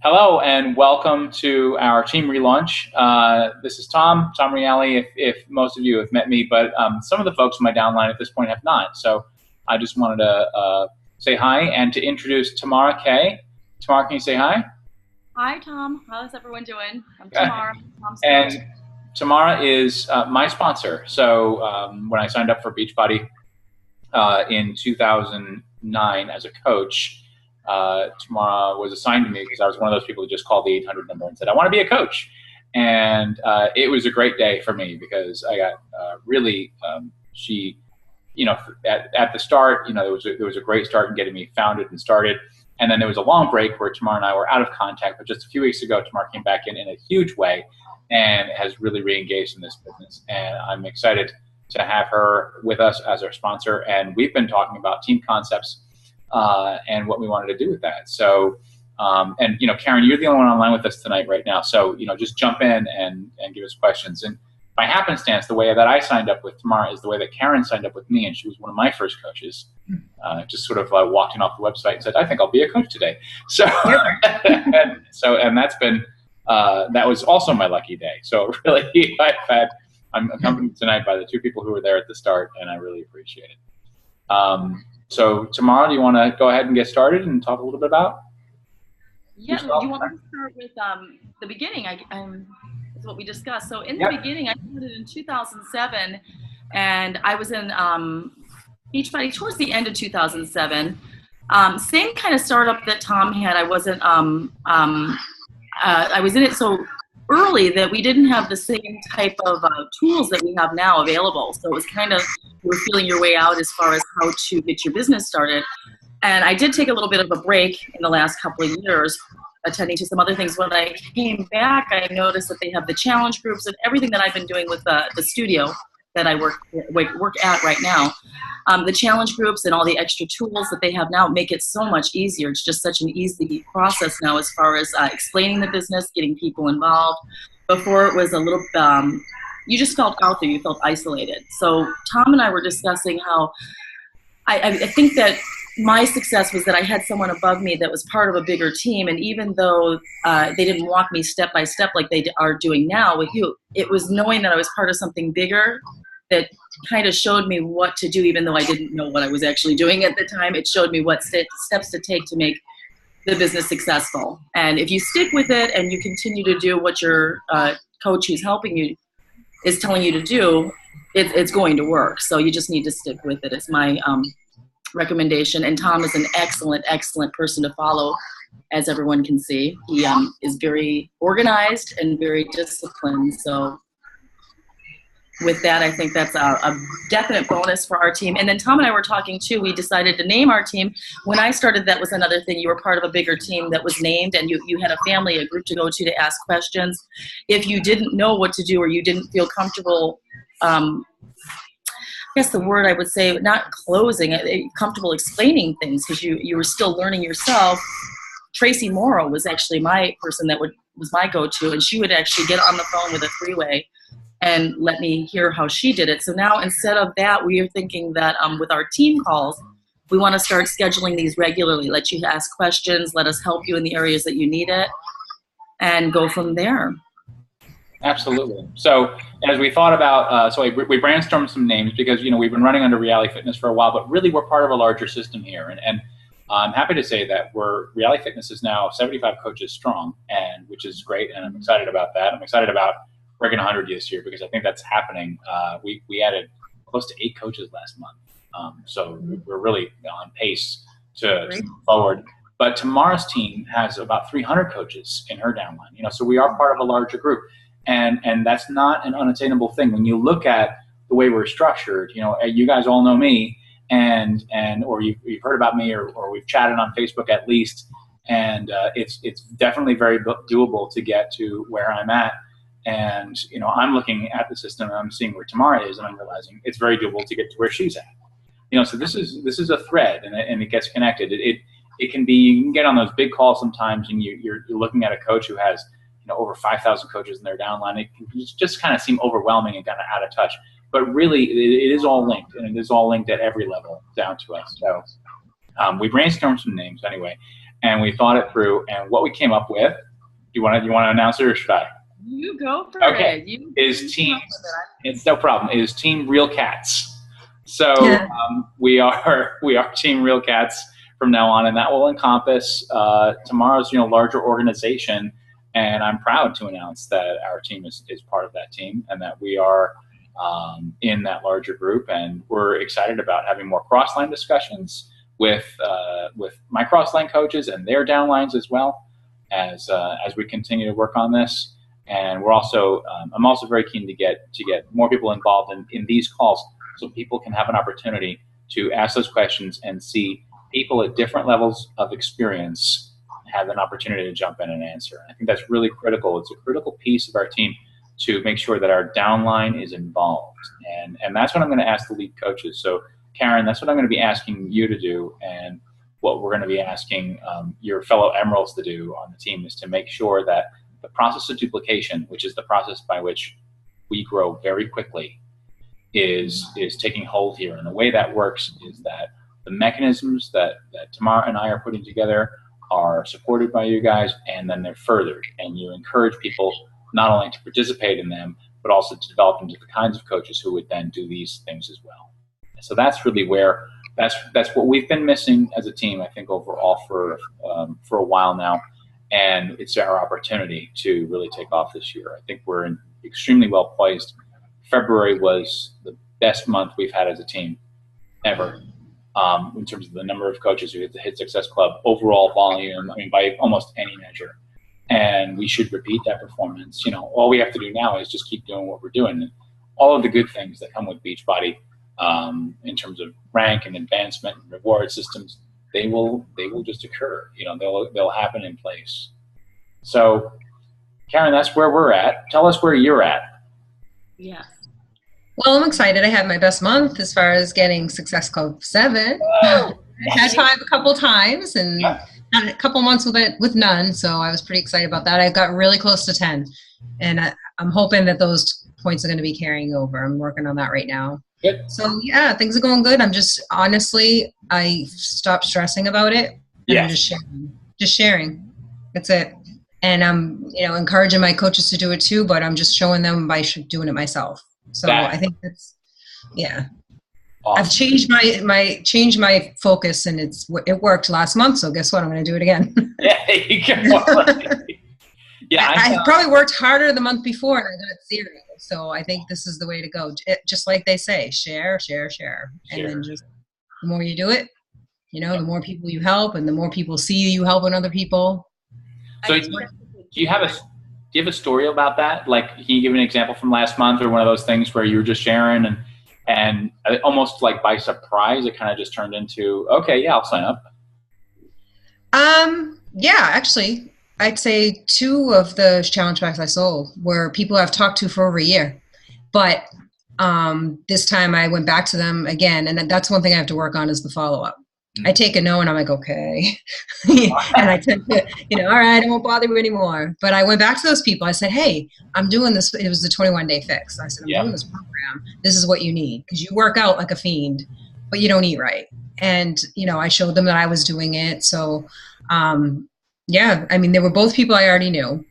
Hello and welcome to our team relaunch. This is Tom Reale, if most of you have met me, but some of the folks in my downline at this point have not. So I just wanted to say hi and to introduce Tamara Kaye. Tamara, can you say hi? Hi, Tom. How's everyone doing? I'm Tamara. And Tamara is my sponsor. So when I signed up for Beachbody in 2009 as a coach, Tamara was assigned to me because I was one of those people who just called the 800 number and said, I want to be a coach. And it was a great day for me because I got she, at the start, there was a great start in getting me founded and started. And then there was a long break where Tamara and I were out of contact, but just a few weeks ago, Tamara came back in a huge way and has really re-engaged in this business. And I'm excited to have her with us as our sponsor. And we've been talking about team concepts and what we wanted to do with that. So, Karen, you're the only one online with us tonight right now. So, just jump in and give us questions. And by happenstance, the way that I signed up with Tamara is the way that Karen signed up with me. And she was one of my first coaches. Just sort of walked in off the website and said, I think I'll be a coach today. So, and that's been, that was also my lucky day. So really, I'm accompanied tonight by the two people who were there at the start, and I really appreciate it. So Tamara, do you want to go ahead and get started and talk a little bit about? Yeah, you want me to start with the beginning? Is what we discussed. So in the beginning, I started in 2007, and I was in Beachbody towards the end of 2007. Same kind of startup that Tom had. I wasn't. I was in it so early that we didn't have the same type of tools that we have now available. So it was kind of, you were feeling your way out as far as how to get your business started. And I did take a little bit of a break in the last couple of years, attending to some other things. When I came back, I noticed that they have the challenge groups and everything that I've been doing with the studio that I work at right now. The challenge groups and all the extra tools that they have now make it so much easier. It's just such an easy process now as far as explaining the business, getting people involved. Before it was a little, you just felt out there, you felt isolated. So Tom and I were discussing how I think that my success was that I had someone above me that was part of a bigger team. And even though they didn't walk me step by step like they are doing now with you, it was knowing that I was part of something bigger that kind of showed me what to do, even though I didn't know what I was actually doing at the time. It showed me what steps to take to make the business successful. And if you stick with it and you continue to do what your coach who's helping you is telling you to do, it's going to work. So you just need to stick with it. It's my recommendation. And Tom is an excellent, excellent person to follow, as everyone can see. He is very organized and very disciplined. So with that, I think that's a definite bonus for our team. And then Tom and I were talking too. We decided to name our team. When I started, that was another thing. You were part of a bigger team that was named, and you had a family, a group to go to ask questions. If you didn't know what to do or you didn't feel comfortable, I guess the word I would say, not closing, comfortable explaining things because you were still learning yourself. Tracy Morrow was actually my person that was my go-to, and she would actually get on the phone with a three-way and let me hear how she did it. So now instead of that, we are thinking that with our team calls, we want to start scheduling these regularly. Let you ask questions, let us help you in the areas that you need it, and go from there. Absolutely. So as we thought about, we brainstormed some names because, we've been running under Reale Fitness for a while, but really we're part of a larger system here. And I'm happy to say that Reale Fitness is now 75 coaches strong, and which is great. And I'm excited about that. I'm excited about breaking 100 this year because I think that's happening. We added close to 8 coaches last month. So we're really on pace to move forward. But Tamara's team has about 300 coaches in her downline, so we are part of a larger group. And that's not an unattainable thing. When you look at the way we're structured, you guys all know me or you've heard about me or we've chatted on Facebook at least. And it's definitely very doable to get to where I'm at. And, I'm looking at the system and I'm seeing where Tamara is and I'm realizing it's very doable to get to where she's at. So this is a thread and it gets connected. It can be, you can get on those big calls sometimes and you're looking at a coach who has, over 5,000 coaches in their downline. It can just kind of seem overwhelming and kind of out of touch. But really, it is all linked, and it is all linked at every level down to us. So we brainstormed some names anyway. and we thought it through. And what we came up with, you want to announce it, or should I? You go for Okay. it. You Is team? It's no problem. Is Team Real Cats. So we are Team Real Cats from now on, and that will encompass tomorrow's larger organization. And I'm proud to announce that our team is part of that team, and that we are in that larger group. And we're excited about having more cross-line discussions with my cross-line coaches and their downlines as well as we continue to work on this. And we're also I'm also very keen to get more people involved in these calls, so people can have an opportunity to ask those questions and see people at different levels of experience have an opportunity to jump in and answer. I think that's really critical. It's a critical piece of our team to make sure that our downline is involved. And that's what I'm going to ask the lead coaches. So Karen, that's what I'm going to be asking you to do, and what we're going to be asking your fellow Emeralds to do on the team is to make sure that the process of duplication, which is the process by which we grow very quickly, is taking hold here. And the way that works is that the mechanisms that Tamara and I are putting together are supported by you guys, and then they're furthered. And you encourage people not only to participate in them, but also to develop into the kinds of coaches who would then do these things as well. So that's really where that's what we've been missing as a team, I think, overall for a while now. And it's our opportunity to really take off this year. I think we're extremely well poised. February was the best month we've had as a team ever, in terms of the number of coaches who hit the Hit Success Club, overall volume, by almost any measure. And we should repeat that performance. All we have to do now is just keep doing what we're doing. And all of the good things that come with Beachbody, in terms of rank and advancement and reward systems, they will just occur. They'll happen in place. So, Karen, that's where we're at. Tell us where you're at. Yeah. Well, I'm excited. I had my best month as far as getting Success Club 7. I had 5 a couple times, and had a couple months with none. So I was pretty excited about that. I got really close to 10, and I'm hoping that those points are going to be carrying over. I'm working on that right now. Good. So yeah, things are going good. I'm just, honestly, I stopped stressing about it. Yeah. I'm just sharing. That's it. And I'm, encouraging my coaches to do it too, but I'm just showing them by doing it myself. So I think that's, yeah. Awesome. I've changed my focus, and it worked last month. So guess what? I'm going to do it again. Yeah, you go. Yeah, I probably worked harder the month before, and I got 0. So I think this is the way to go. Just like they say, share. And then just the more you do it, the more people you help, and the more people see you helping other people. So do you have a story about that? Like, can you give an example from last month, or one of those things where you were just sharing and almost like by surprise, it kind of just turned into, okay, yeah, I'll sign up? Yeah, actually, I'd say 2 of the challenge packs I sold were people I've talked to for over a year. But this time I went back to them again, and that's one thing I have to work on is the follow-up. I take a no, and I'm like, okay. And I tend to, all right, I won't bother you anymore. But I went back to those people. I said, hey, I'm doing this. It was the 21-day fix. I said, I'm doing this program. This is what you need, because you work out like a fiend, but you don't eat right. And, I showed them that I was doing it. So, yeah, I mean, they were both people I already knew.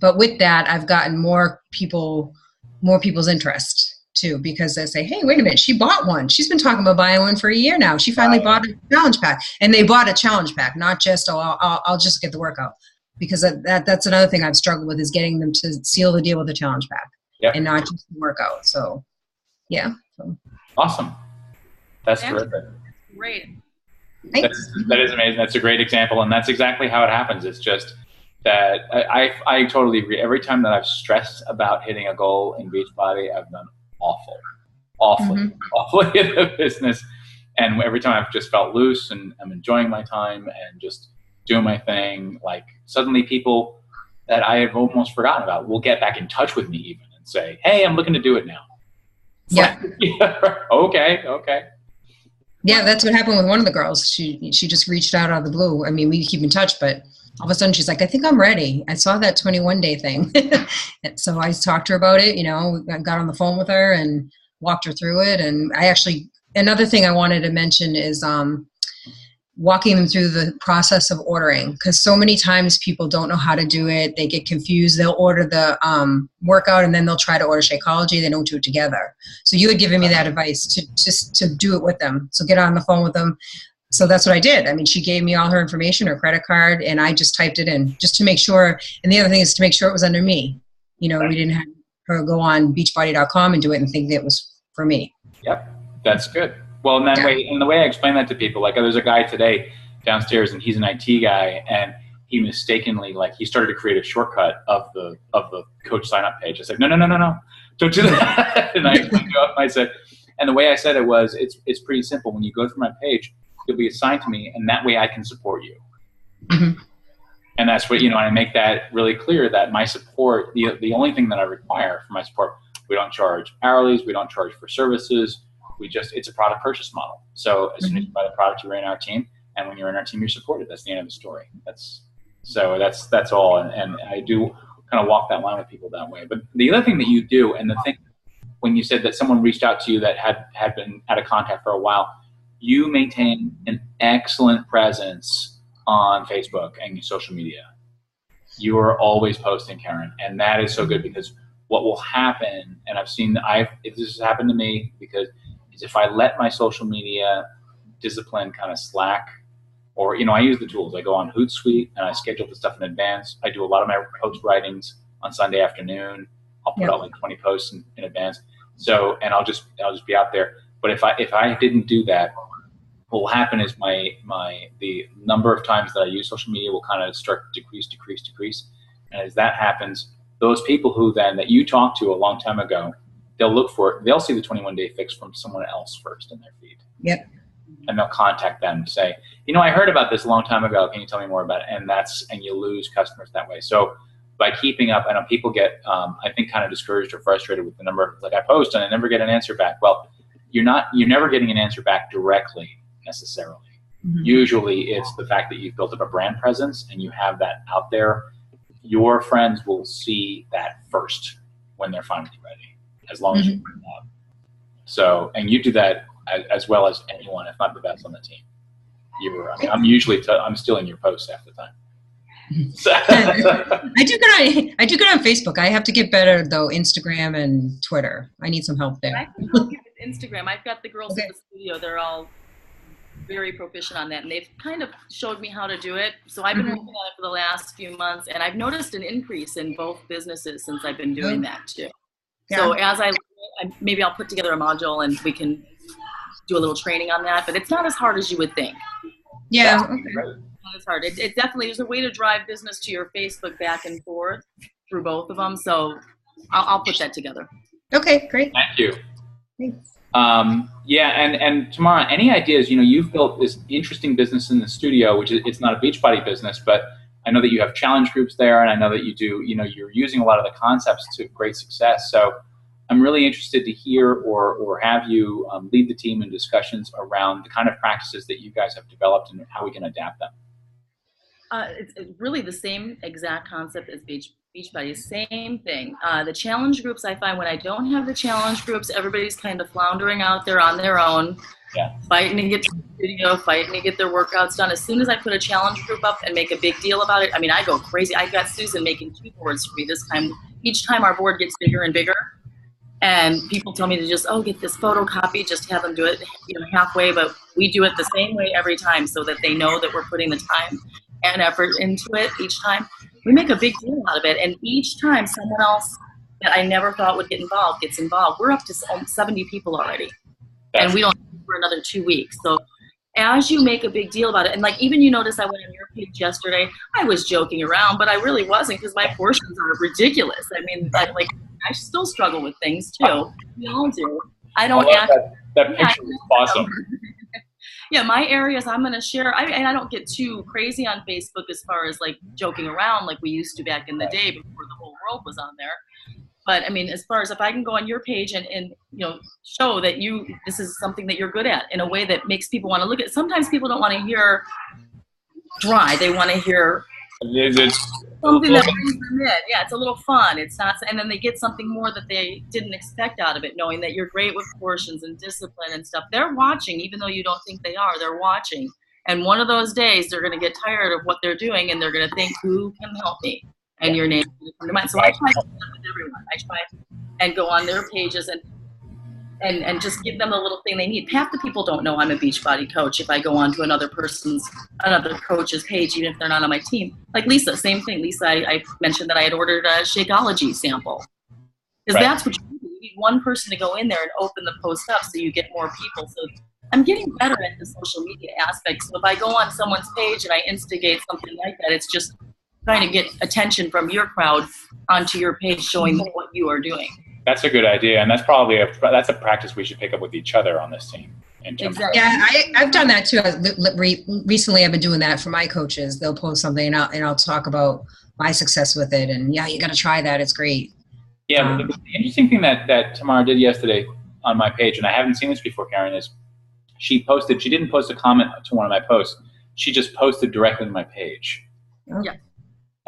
But with that, I've gotten more people's interest too, because they say, hey, wait a minute, she bought one. She's been talking about buying one for a year now. She finally bought a challenge pack. And they bought a challenge pack, not just, I'll just get the workout. Because that's another thing I've struggled with, is getting them to seal the deal with the challenge pack and not just the workout. So, yeah. Awesome. That's terrific. Great. Thanks. That is amazing. That's a great example, and that's exactly how it happens. It's just that I totally agree. Every time that I've stressed about hitting a goal in Beachbody, I've done awfully in the business. And every time I've just felt loose and I'm enjoying my time and just doing my thing, like suddenly people that I have almost forgotten about will get back in touch with me even and say, hey, I'm looking to do it now. Yeah. Okay. Yeah, that's what happened with one of the girls. She just reached out of the blue. I mean, we keep in touch, but all of a sudden she's like, I think I'm ready. I saw that 21-day thing. And so I talked to her about it. I got on the phone with her and walked her through it. And another thing I wanted to mention is walking them through the process of ordering, because so many times people don't know how to do it. They get confused. They'll order the workout and then they'll try to order Shakeology. They don't do it together. So you had given me that advice to do it with them. So get on the phone with them. So that's what I did. I mean, she gave me all her information, her credit card, and I just typed it in just to make sure. And the other thing is to make sure it was under me. You know, we didn't have her go on beachbody.com and do it and think that it was for me. Yep, that's good. Well, in that way, and the way I explain that to people, like there's a guy today downstairs, and he's an IT guy, and he mistakenly, like, he started to create a shortcut of the coach sign up page. I said, no, don't do that. And I explained to him, I said, and the way I said it was, it's pretty simple. When you go through my page, you'll be assigned to me, and that way I can support you. Mm-hmm. And that's what, you know, I make that really clear that my support, the only thing that I require for my support, we don't charge hourlies, we don't charge for services. It's a product purchase model. So as soon as you buy the product, you're in our team. And when you're in our team, you're supported. That's the end of the story. That's all. And I do kind of walk that line with people that way. But the other thing that you do, and the thing, when you said that someone reached out to you that had been out of contact for a while, you maintain an excellent presence on Facebook and social media. You are always posting, Karen. And that is so good, because what will happen, and I've seen, this has happened to me, because is if I let my social media discipline kind of slack, or, you know, I use the tools. I go on Hootsuite and I schedule the stuff in advance. I do a lot of my post writings on Sunday afternoon. I'll put out like 20 posts in advance. So, and I'll just be out there. But if I didn't do that, what will happen is the number of times that I use social media will kind of start to decrease. And as that happens, those people who then that you talked to a long time ago, they'll look for it. They'll see the 21-day fix from someone else first in their feed. Yep. And they'll contact them to say, you know, I heard about this a long time ago. Can you tell me more about it? And you lose customers that way. So by keeping up, I know people get, I think, kind of discouraged or frustrated with the number of, like, I post and I never get an answer back. Well, you're never getting an answer back directly necessarily. Mm-hmm. Usually it's the fact that you've built up a brand presence and you have that out there. Your friends will see that first when they're finally ready, as long as you bring it up. So, and you do that as well as anyone, if not the best on the team. I'm stealing your posts half the time. So. I do good on Facebook. I have to get better though, Instagram and Twitter. I need some help there. I can help you with Instagram. I've got the girls in the studio. They're all very proficient on that, and they've kind of showed me how to do it. So I've been working on it for the last few months, and I've noticed an increase in both businesses since I've been doing that too. Yeah. So as maybe I'll put together a module and we can do a little training on that, but it's not as hard as you would think. Yeah. Okay. It's hard. It definitely is a way to drive business to your Facebook back and forth through both of them. So I'll put that together. Okay, great. Thank you. Thanks. Yeah, and Tamara, any ideas? You know, you've built this interesting business in the studio, which it's not a Beachbody business, but I know that you have challenge groups there, and I know that you do. You know, you're using a lot of the concepts to great success. So I'm really interested to hear or have you lead the team in discussions around the kind of practices that you guys have developed and how we can adapt them. It's really the same exact concept as Beachbody, same thing. The challenge groups, I find when I don't have the challenge groups, everybody's kind of floundering out there on their own, fighting to get to the video, fighting to get their workouts done. As soon as I put a challenge group up and make a big deal about it, I mean, I go crazy. I got Susan making 2 boards for me this time. Each time our board gets bigger and bigger, and people tell me to just, get this photocopy, just have them do it, halfway, but we do it the same way every time so that they know that we're putting the time and effort into it each time. We make a big deal out of it, and each time someone else that I never thought would get involved gets involved. We're up to 70 people already, and we don't for another 2 weeks. So as you make a big deal about it, and like even you notice I went on your page yesterday, I was joking around, but I really wasn't, because my portions are ridiculous. I mean, I still struggle with things too. We all do. I don't act. That picture is awesome. Yeah, my areas I'm going to share. I don't get too crazy on Facebook as far as like joking around like we used to back in the day before the whole world was on there. But I mean, as far as if I can go on your page and show that this is something that you're good at in a way that makes people want to look at. Sometimes people don't want to hear dry. They want to hear something that brings them in. Yeah, it's a little fun. It's not, and then they get something more that they didn't expect out of it, knowing that you're great with portions and discipline and stuff. They're watching, even though you don't think they are. They're watching, And one of those days, they're going to get tired of what they're doing, and they're going to think, who can help me? And your name is going to come to mind. So I try to do that with everyone. I try and go on their pages and just give them the little thing they need. Half the people don't know I'm a Beachbody coach if I go on to another coach's page, even if they're not on my team. Like Lisa, same thing. Lisa, I mentioned that I had ordered a Shakeology sample. Because that's what you need. You need one person to go in there and open the post up so you get more people. So I'm getting better at the social media aspect. So if I go on someone's page and I instigate something like that, it's just trying to get attention from your crowd onto your page showing them what you are doing. That's a good idea, and that's probably that's a practice we should pick up with each other on this team. Exactly. Yeah, I've done that too. Recently, I've been doing that for my coaches. They'll post something, and I'll talk about my success with it. And yeah, you got to try that. It's great. Yeah, the interesting thing that Tamara did yesterday on my page, and I haven't seen this before, Karen, is she didn't post a comment to one of my posts. She just posted directly to my page. Yeah.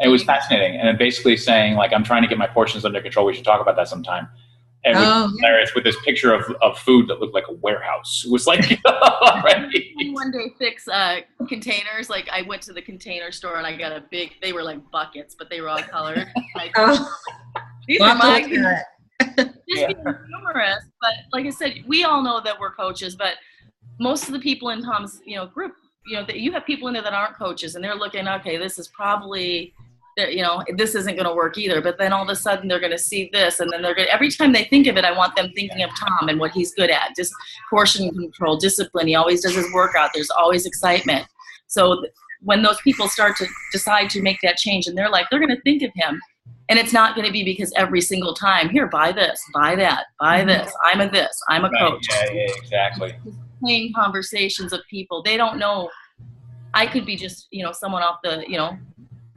And it was fascinating, and it basically saying, like, I'm trying to get my portions under control. We should talk about that sometime. And it was hilarious with this picture of food that looked like a warehouse. It was like, right? One day fix containers. Like I went to the container store and I got they were like buckets, but they were all colored. Like, these are my just being humorous. But like I said, we all know that we're coaches, but most of the people in Tom's, group, that you have people in there that aren't coaches, and they're looking, okay, this is probably, this isn't going to work either. But then all of a sudden they're going to see this, and then every time they think of it, I want them thinking of Tom and what he's good at, just portion control, discipline. He always does his workout. There's always excitement. So when those people start to decide to make that change in their life, they're going to think of him. And it's not going to be because every single time, here, buy this, buy that, buy this, I'm a this, I'm a coach. Yeah, exactly. Plain conversations of people. They don't know. I could be just, someone off the,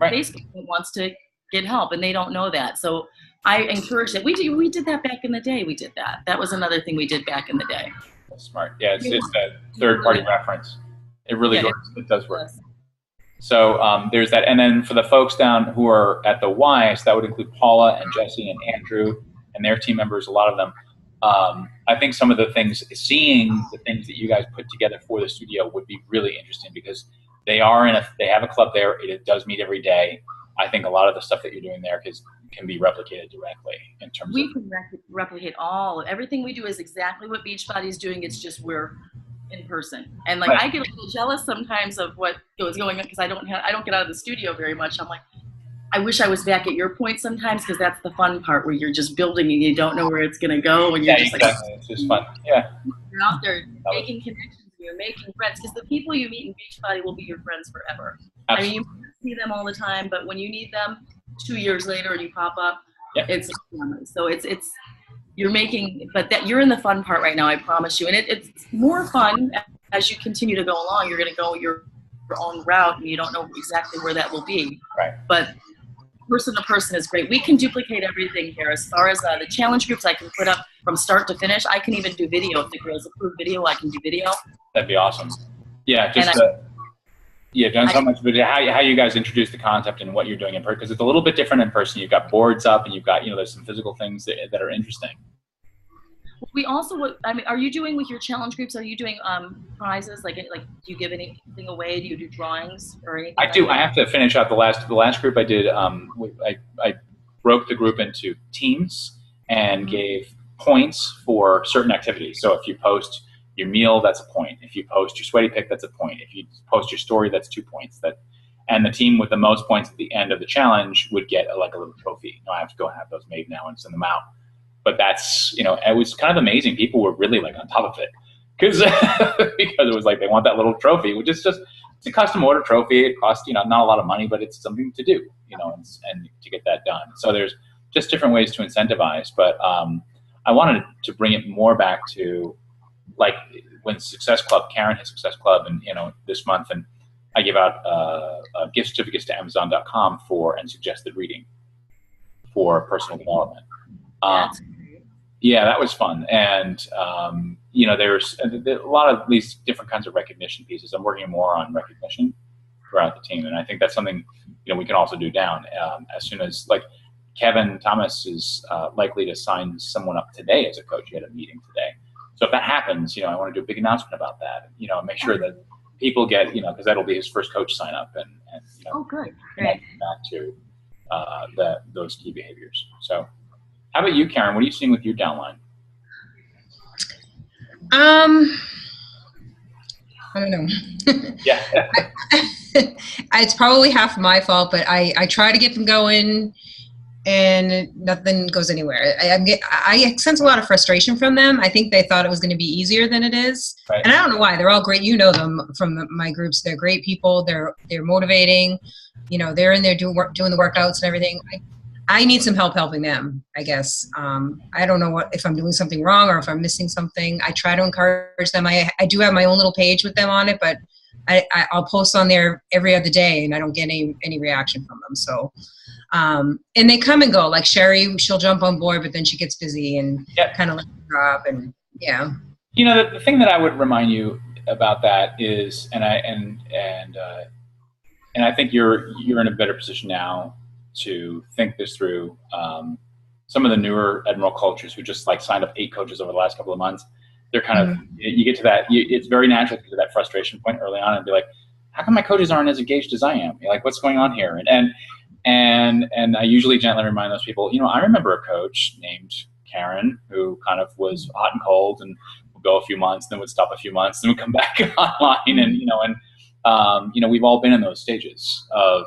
Facebook that wants to get help, and they don't know that. So I encourage that. We did that back in the day. We did that. That was another thing we did back in the day. That's smart. Yeah, it's that third-party reference. It really it does work. So there's that. And then for the folks down who are at the Y, so that would include Paula and Jesse and Andrew and their team members, a lot of them. I think some of the things, seeing the things that you guys put together for the studio would be really interesting, because they have a club there. It does meet every day. I think a lot of the stuff that you're doing there can be replicated directly in terms we can replicate everything we do is exactly what Beachbody is doing. It's just we're in person. And like I get a little jealous sometimes of what was going on, because I don't get out of the studio very much. I'm like, I wish I was back at your point sometimes, because that's the fun part, where you're just building and you don't know where it's going to go. And you're just exactly. It's just fun. Yeah. You're out there making connections. You're making friends, because the people you meet in Beachbody will be your friends forever. Absolutely. I mean, you see them all the time, but when you need them 2 years later and you pop up, it's so it's you're making, but that you're in the fun part right now, I promise you. And it's more fun as you continue to go along. You're going to go your own route, and you don't know exactly where that will be. Right. But person to person is great. We can duplicate everything here. As far as the challenge groups, I can put up from start to finish. I can even do video. If the girls approve video, I can do video. That'd be awesome. Yeah, just done so much video. How you guys introduce the concept and what you're doing in person, because it's a little bit different in person. You've got boards up, and you've got there's some physical things that are interesting. We also, are you doing with your challenge groups? Are you doing prizes? Like, do you give anything away? Do you do drawings or anything? I do. I have to finish out the last group I did. I broke the group into teams and gave points for certain activities. So if you post your meal, that's a point. If you post your sweaty pic, that's a point. If you post your story, that's 2 points. And the team with the most points at the end of the challenge would get a little trophy. I have to go have those made now and send them out. But that's, it was kind of amazing. People were really like on top of it because it was like they want that little trophy, which is just, it's a custom order trophy. It costs, not a lot of money, but it's something to do, and to get that done. So there's just different ways to incentivize. But I wanted to bring it more back to like when Success Club, Karen has Success Club, and this month, and I give out gift certificates to Amazon.com and suggested reading for personal development. Yeah, that was fun. And, there's a lot of these different kinds of recognition pieces. I'm working more on recognition throughout the team. And I think that's something, we can also do down as soon as, like, Kevin Thomas is likely to sign someone up today as a coach. He had a meeting today. So if that happens, I want to do a big announcement about that, make sure that people get, because that'll be his first coach sign up, and Oh, good. Great. Back to those key behaviors. So how about you, Karen? What are you seeing with your downline? I don't know. Yeah. It's probably half my fault, but I try to get them going and nothing goes anywhere. I sense a lot of frustration from them. I think they thought it was going to be easier than it is. Right. And I don't know why. They're all great. You know them from my groups. They're great people. They're motivating. They're in there doing the workouts and everything. I need some help helping them, I guess. I don't know if I'm doing something wrong or if I'm missing something. I try to encourage them. I do have my own little page with them on it, but I'll post on there every other day, and I don't get any reaction from them. So, and they come and go. Like Sherry, she'll jump on board, but then she gets busy and kind of let it drop. And yeah. The thing that I would remind you about that is, and I think you're in a better position now to think this through. Some of the newer Admiral coaches who just signed up 8 coaches over the last couple of months, they're kind of, you get to that, it's very natural to get to that frustration point early on and be like, how come my coaches aren't as engaged as I am? You're like, what's going on here? And I usually gently remind those people, I remember a coach named Karen who kind of was hot and cold and would go a few months, then would stop a few months, then would come back online. And, we've all been in those stages of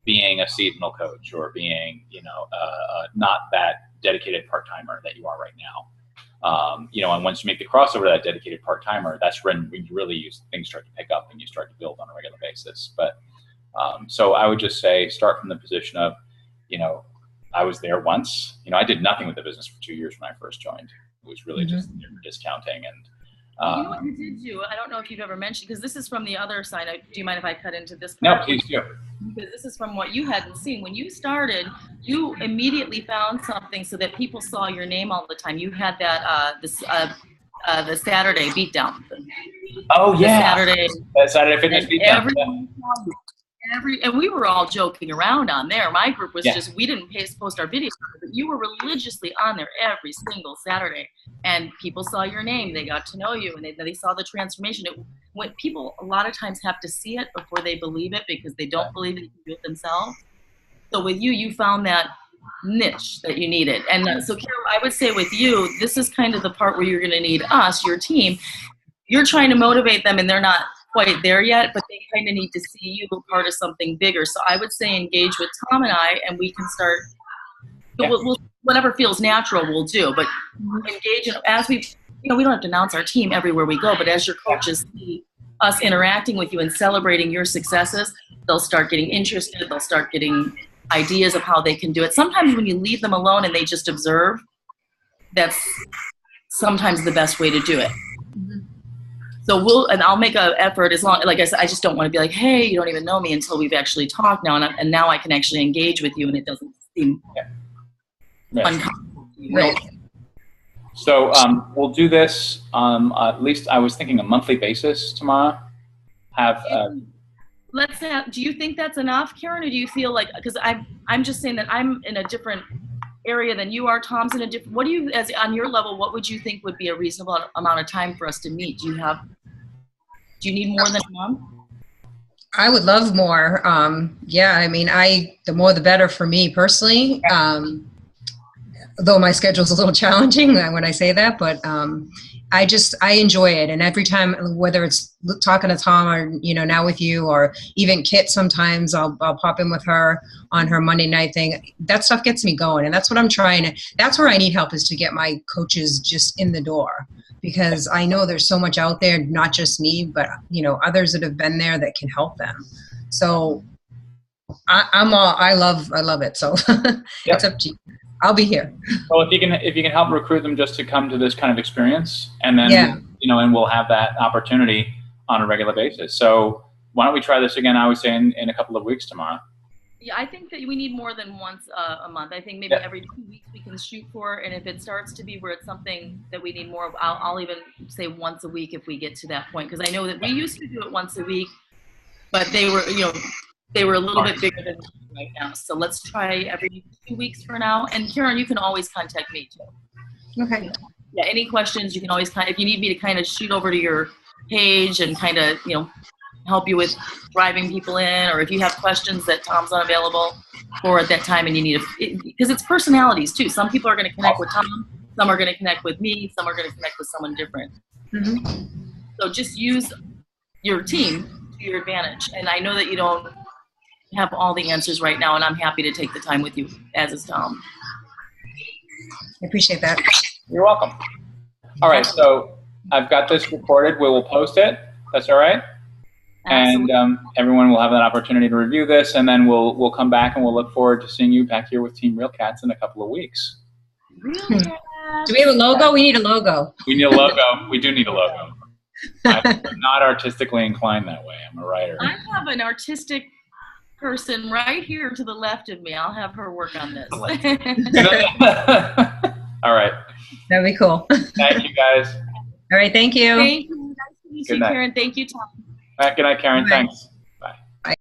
being a seasonal coach or being, not that dedicated part-timer that you are right now. And once you make the crossover to that dedicated part-timer, that's when you really things start to pick up and you start to build on a regular basis. But so I would just say start from the position of, I was there once. I did nothing with the business for 2 years when I first joined. It was really just discounting and. You know what you did do? I don't know if you've ever mentioned, because this is from the other side. Do you mind if I cut into this part? No, please do. Because this is from what you hadn't seen. When you started, you immediately found something so that people saw your name all the time. You had that the Saturday beatdown. Oh yeah, the Saturday fitness beatdown. And we were all joking around on there. My group was just, we didn't post our videos, but you were religiously on there every single Saturday. And people saw your name, they got to know you, and they saw the transformation. When people a lot of times have to see it before they believe it, because they don't believe they can do it themselves. So with you found that niche that you needed. And so Carol, I would say with you, this is kind of the part where you're going to need us, your team. You're trying to motivate them and they're not quite there yet, but they kind of need to see you part of something bigger. So I would say engage with Tom and I, and we can start, we'll whatever feels natural we'll do, but engage in, as we don't have to announce our team everywhere we go, but as your coaches see us interacting with you and celebrating your successes, they'll start getting interested, they'll start getting ideas of how they can do it. Sometimes when you leave them alone and they just observe, that's sometimes the best way to do it. So I'll make an effort, as long, like I said, I just don't want to be like, hey, you don't even know me, until we've actually talked now, and now I can actually engage with you, and it doesn't seem uncomfortable to you. Right. So we'll do this at least, I was thinking, a monthly basis, Tamara. Let's have. Do you think that's enough, Karen, or do you feel like, because I'm just saying that I'm in a different area than you are. Tom's in a different. What do you, as on your level, what would you think would be a reasonable amount of time for us to meet? Do you need more than a month? I would love more. Yeah, I mean, the more the better for me personally. Though my schedule's a little challenging when I say that, but I enjoy it. And every time, whether it's talking to Tom or, now with you, or even Kit, sometimes I'll pop in with her on her Monday night thing. That stuff gets me going. And that's what I'm that's where I need help, is to get my coaches just in the door, because I know there's so much out there, not just me, but, others that have been there that can help them. So I love it. So It's up to you. I'll be here. Well, if you can help recruit them just to come to this kind of experience, and then and we'll have that opportunity on a regular basis. So why don't we try this again? I would say in a couple of weeks, tomorrow. Yeah, I think that we need more than once a month. I think maybe every 2 weeks we can shoot for, and if it starts to be where it's something that we need more of, I'll even say once a week if we get to that point, because I know that we used to do it once a week, but they were a little bit bigger than right now. So let's try every 2 weeks for now. And Karen, you can always contact me too. Okay. Yeah, any questions you can always if you need me to kind of shoot over to your page and kind of, help you with driving people in, or if you have questions that Tom's unavailable for at that time and you need because it's personalities too. Some people are going to connect with Tom, some are going to connect with me, some are going to connect with someone different. Mm-hmm. So just use your team to your advantage. And I know that you don't have all the answers right now, and I'm happy to take the time with you, as is Tom. I appreciate that. You're welcome. All right, so I've got this recorded. We will post it. That's all right? Absolutely. And everyone will have an opportunity to review this, and then we'll come back and we'll look forward to seeing you back here with Team Real Cats in a couple of weeks. Real Cats. Do we have a logo? We need a logo. We need a logo. We do need a logo. I'm not artistically inclined that way. I'm a writer. I have an artistic person right here to the left of me. I'll have her work on this. All right. That'd be cool. Thank you, guys. All right. Thank you. Thank you. Nice to meet you, Karen. Thank you, Tom. Good night, Karen. Bye. Thanks.